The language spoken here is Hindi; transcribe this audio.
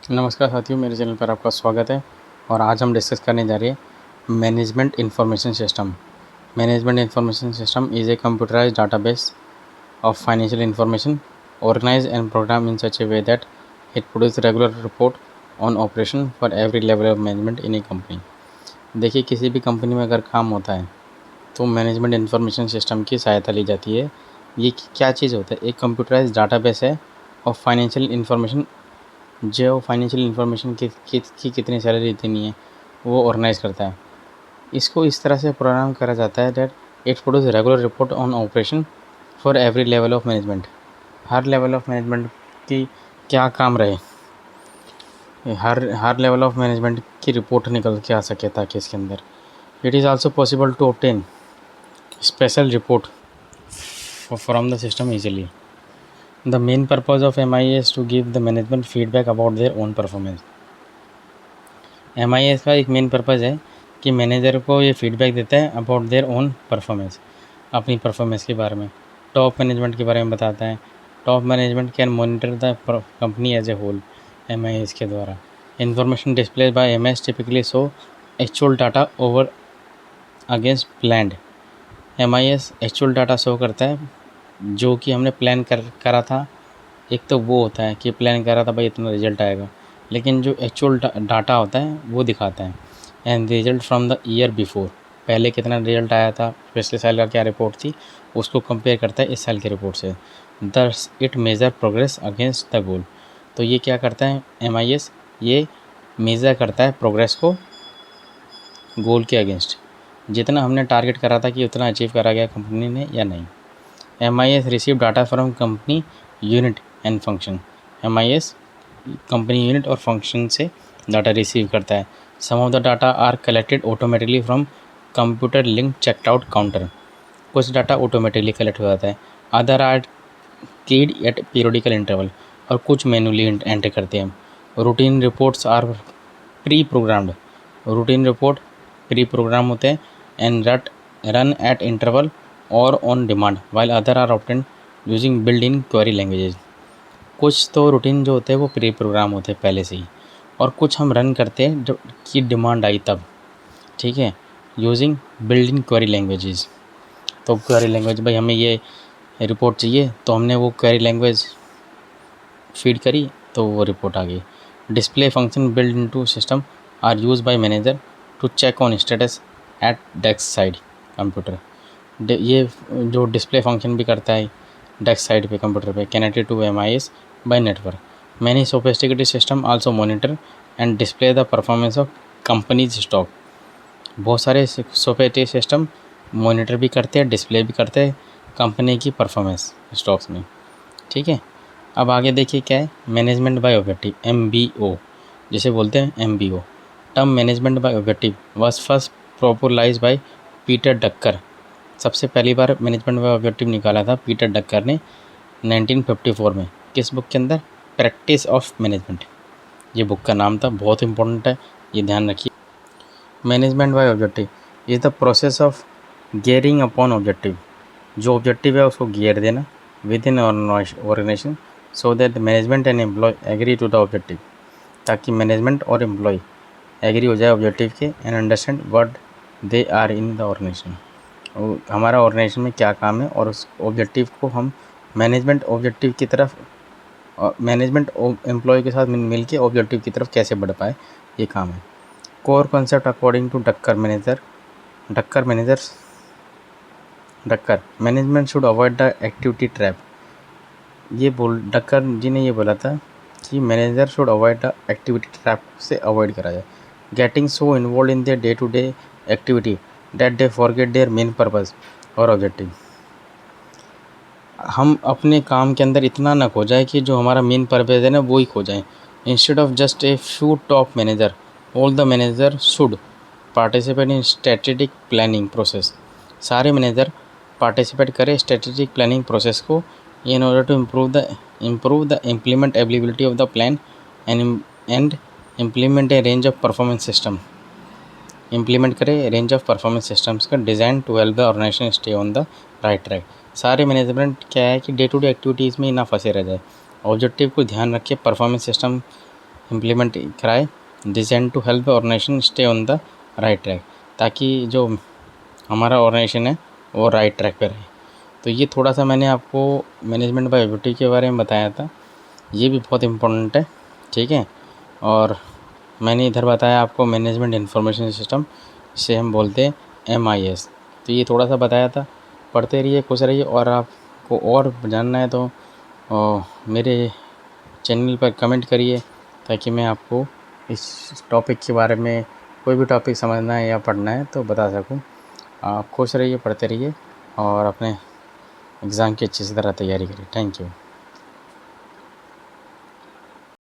नमस्कार साथियों, मेरे चैनल पर आपका स्वागत है। और आज हम डिस्कस करने जा रहे हैं management information system. Management information system is a computerised database of financial information organized and programmed in such a way that it produces regular report on operation for every level of management in a company। देखिए, किसी भी कंपनी में अगर काम होता है तो मैनेजमेंट इंफॉर्मेशन सिस्टम की सहायता ली जाती है। ये क्या चीज़ होता है? एक कंप्यूटराइज्ड डाटाबेस है ऑफ फाइनेंशियल इंफॉर्मेशन, जो फाइनेंशियल इंफॉर्मेशन की कितनी सैलरी देनी है वो ऑर्गेनाइज करता है। इसको इस तरह से प्रोग्राम करा जाता है that it produce regular report on operation for every level of management. हर लेवल ऑफ मैनेजमेंट की क्या काम रहे, हर लेवल ऑफ मैनेजमेंट की रिपोर्ट निकल के आ सके ताकि इसके अंदर it is also possible to obtain special report from the system easily. The main purpose of MIS to give the management feedback about their own performance. MIS का एक मेन पर्पज़ है कि मैनेजर को ये फीडबैक देता है अबाउट देयर ओन परफॉर्मेंस, अपनी परफॉर्मेंस के बारे में, टॉप मैनेजमेंट के बारे में बताता है। Top management can monitor the company as a whole MIS के द्वारा। Information display by MS typically show actual data over against planned. MIS actual data show करता है जो कि हमने प्लान करा था। एक तो वो होता है कि प्लान करा था भाई इतना रिजल्ट आएगा, लेकिन जो एक्चुअल डाटा होता है वो दिखाता है and result from the year before, पहले कितना रिजल्ट आया था, पिछले साल का क्या रिपोर्ट थी, उसको कंपेयर करता है इस साल की रिपोर्ट से। Thus it measure progress against the goal. तो ये क्या करता है MIS, ये मेज़र करता है प्रोग्रेस को गोल के अगेंस्ट, जितना हमने टारगेट करा था कि उतना अचीव करा गया कंपनी ने या नहीं। MIS receive data from company unit and function. MIS company unit और फंक्शन से डाटा रिसीव करता है। Some of the data are collected automatically from computer link checked out counter. कुछ डाटा ऑटोमेटिकली कलेक्ट हो जाता है, other are keyed at periodical interval, और कुछ मैनुअली एंटर करते हैं। Routine reports are pre programmed. Routine report pre program होते हैं एंड रन एट इंटरवल और on demand, while other are obtained using build in query languages. कुछ तो रूटीन जो होते हैं वो प्री प्रोग्राम होते हैं पहले से ही, और कुछ हम रन करते हैं जब की डिमांड आई तब, ठीक है, using build in query languages. तो क्वेरी लैंग्वेज, भाई हमें ये रिपोर्ट चाहिए तो हमने वो क्वेरी लैंग्वेज फीड करी तो वो रिपोर्ट आ गई। Display function build into system are use by manager to check on status at desk side computer. ये जो डिस्प्ले फंक्शन भी करता है डेस्क साइड पे कंप्यूटर पे, connected to MIS by network. Many sophisticated system also monitor and display the performance of companies stock. बहुत सारे सोफिस्टिकेटेड सिस्टम मॉनिटर भी करते हैं, डिस्प्ले भी करते हैं कंपनी की परफॉर्मेंस स्टॉक्स में, ठीक है। अब आगे देखिए क्या है मैनेजमेंट बाय ऑब्जेक्टिव, MBO जिसे बोलते हैं MBO। Term management by objective was first प्रोपोलाइज बाय पीटर डक्कर। सबसे पहली बार मैनेजमेंट बाय ऑब्जेक्टिव निकाला था पीटर डक्कर ने 1954 में। किस बुक के अंदर? प्रैक्टिस ऑफ मैनेजमेंट, ये बुक का नाम था। बहुत इंपॉर्टेंट है, ये ध्यान रखिए। Management by objective is the process of gearing upon objective. जो ऑब्जेक्टिव है उसको गियर देना within organisation so that management and employ agree to the objective, ताकि मैनेजमेंट और एम्प्लॉय एग्री हो जाए ऑब्जेक्टिव के and understand what they are in the organisation. हमारा ऑर्गेनाइजेशन में क्या काम है और उस ऑब्जेक्टिव को हम मैनेजमेंट ऑब्जेक्टिव की तरफ, मैनेजमेंट एम्प्लॉय के साथ मिल के ऑब्जेक्टिव की तरफ कैसे बढ़ पाए, ये काम है। Core concept according to Drucker management should avoid the activity trap. Drucker ji ने ये बोला था कि manager should avoid the activity trap से अवॉइड करा जाए। Getting so involve in their day to day activity that they forget their main purpose और ऑब्जेक्टिव। हम अपने काम के अंदर इतना ना खो जाए कि जो हमारा मेन पर्पस है ना वो ही खो जाए। Instead of just a few top manager, all the manager should participate in strategic planning process. सारे मैनेजर पार्टिसिपेट करें स्ट्रेटेजिक प्लानिंग प्रोसेस को in order to improve the implementability of the plan and implement a range of performance system. Implement करें रेंज ऑफ परफॉर्मेंस सिस्टम्स का design to help the organisation stay on the right track. सारे मैनेजमेंट क्या है कि डे टू डे एक्टिविटीज़ में ही ना फंसे रह जाए, ऑब्जेक्टिव को ध्यान रखिए, परफॉर्मेंस सिस्टम इम्प्लीमेंट कराए design to help organisation stay on the right track, ताकि जो हमारा ऑर्गेनाइजेशन है वो राइट ट्रैक पे रहे। तो ये थोड़ा सा मैंने आपको मैनेजमेंट बाय एबिलिटी के बारे में बताया था, ये भी बहुत इम्पोर्टेंट है, ठीक है। और मैंने इधर बताया आपको मैनेजमेंट इंफॉर्मेशन सिस्टम, इसे हम बोलते हैं MIS। तो ये थोड़ा सा बताया था, पढ़ते रहिए, खुश रहिए। और आपको और जानना है तो मेरे चैनल पर कमेंट करिए, ताकि मैं आपको इस टॉपिक के बारे में कोई भी टॉपिक समझना है या पढ़ना है तो बता सकूं। आप खुश रहिए, पढ़ते रहिए और अपने एग्ज़ाम की अच्छी तरह तैयारी करिए। Thank you.